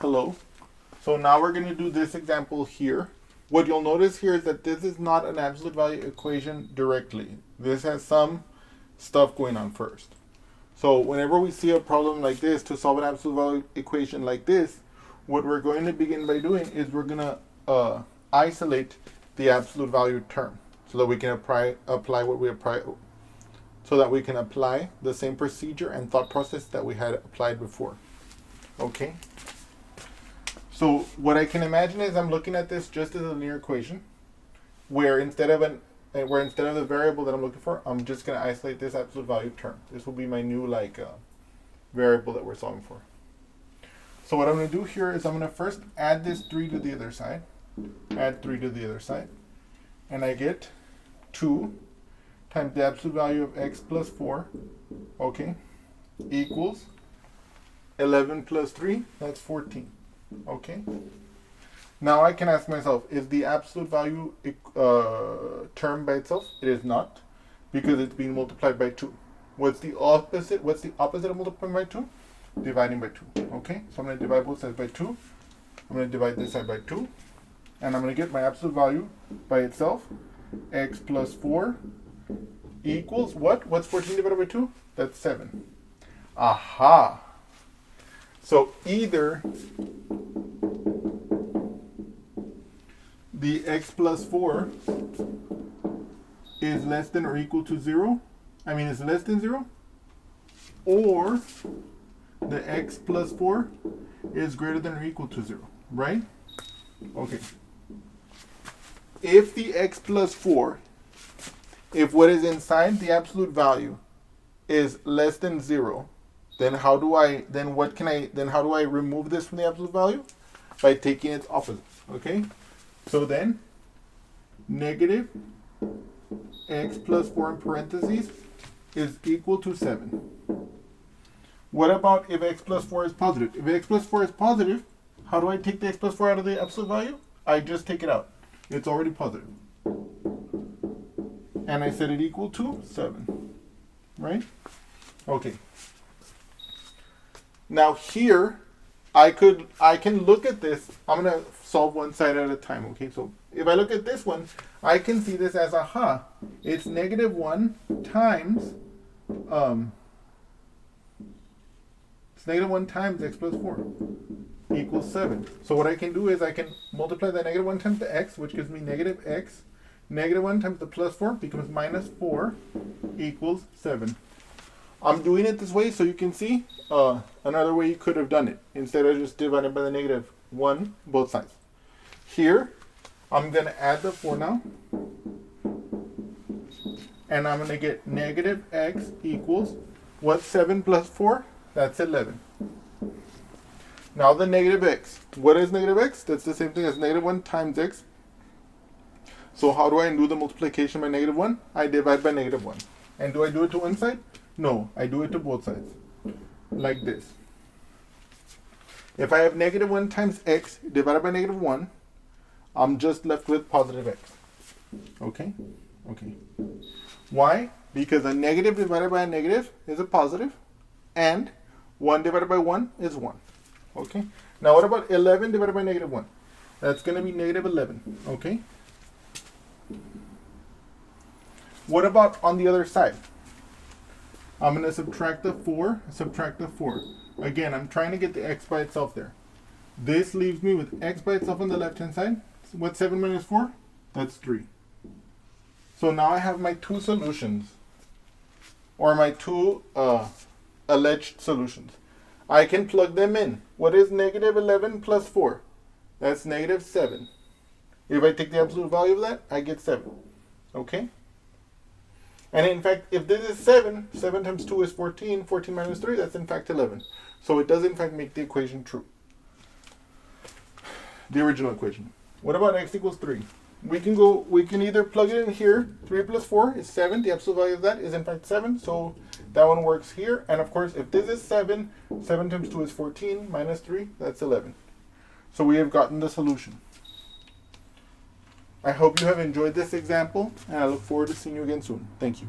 Hello. So now we're going to do this example here. What you'll notice here is that this is not an absolute value equation directly. This has some stuff going on first. So whenever we see a problem like this, to solve an absolute value equation like this, what we're going to begin by doing is we're going to isolate the absolute value term so that we can apply what we apply, so that we can apply the same procedure and thought process that we had applied before. Okay? So what I can imagine is I'm looking at this just as a linear equation, where instead of the variable that I'm looking for, I'm just going to isolate this absolute value term. This will be my new variable that we're solving for. So what I'm going to do here is I'm going to first add this 3 to the other side, and I get 2 times the absolute value of x plus 4, okay, equals 11 plus 3, that's 14. Okay. Now I can ask myself, is the absolute value term by itself? It is not, because it's being multiplied by 2. What's the opposite? What's the opposite of multiplying by 2? Dividing by 2. Okay. So I'm going to divide both sides by 2. I'm going to divide this side by 2. And I'm going to get my absolute value by itself. X plus 4 equals what? What's 14 divided by 2? That's 7. Aha. So either the x plus 4 is less than or equal to 0, is less than 0, or the x plus 4 is greater than or equal to 0, right? Okay. If the x plus 4, if what is inside the absolute value is less than 0, then how do I remove this from the absolute value? By taking its opposite, okay? So then, negative x plus 4 in parentheses is equal to 7. What about if x plus 4 is positive? If x plus 4 is positive, how do I take the x plus 4 out of the absolute value? I just take it out. It's already positive. And I set it equal to 7, right? Okay. Now here, I can look at this. I'm going to solve one side at a time, okay? So if I look at this one, I can see this as, aha, it's negative 1 times, x plus 4 equals 7. So what I can do is I can multiply that negative 1 times the x, which gives me negative x. Negative 1 times the plus 4 becomes minus 4 equals 7. I'm doing it this way so you can see another way you could have done it instead of just dividing by the negative 1 both sides. Here, I'm going to add the 4 now. And I'm going to get negative x equals, what's 7 plus 4? That's 11. Now the negative x. What is negative x? That's the same thing as negative 1 times x. So how do I do the multiplication by negative 1? I divide by negative 1. And do I do it to one side? No, I do it to both sides, like this. If I have negative 1 times x divided by negative 1, I'm just left with positive x. Okay? Okay. Why? Because a negative divided by a negative is a positive, and 1 divided by 1 is 1. Okay? Now what about 11 divided by negative 1? That's going to be negative 11. Okay? What about on the other side? I'm going to subtract the 4. Again, I'm trying to get the x by itself there. This leaves me with x by itself on the left-hand side. What's 7 minus 4? That's 3. So now I have my two solutions, or my two alleged solutions. I can plug them in. What is negative 11 plus 4? That's negative 7. If I take the absolute value of that, I get 7. Okay? And in fact, if this is 7, 7 times 2 is 14, 14 minus 3, that's in fact 11. So it does in fact make the equation true. The original equation. What about x equals 3? We can either plug it in here. 3 plus 4 is 7. The absolute value of that is in fact 7. So that one works here. And of course, if this is 7, 7 times 2 is 14, minus 3, that's 11. So we have gotten the solution. I hope you have enjoyed this example, and I look forward to seeing you again soon. Thank you.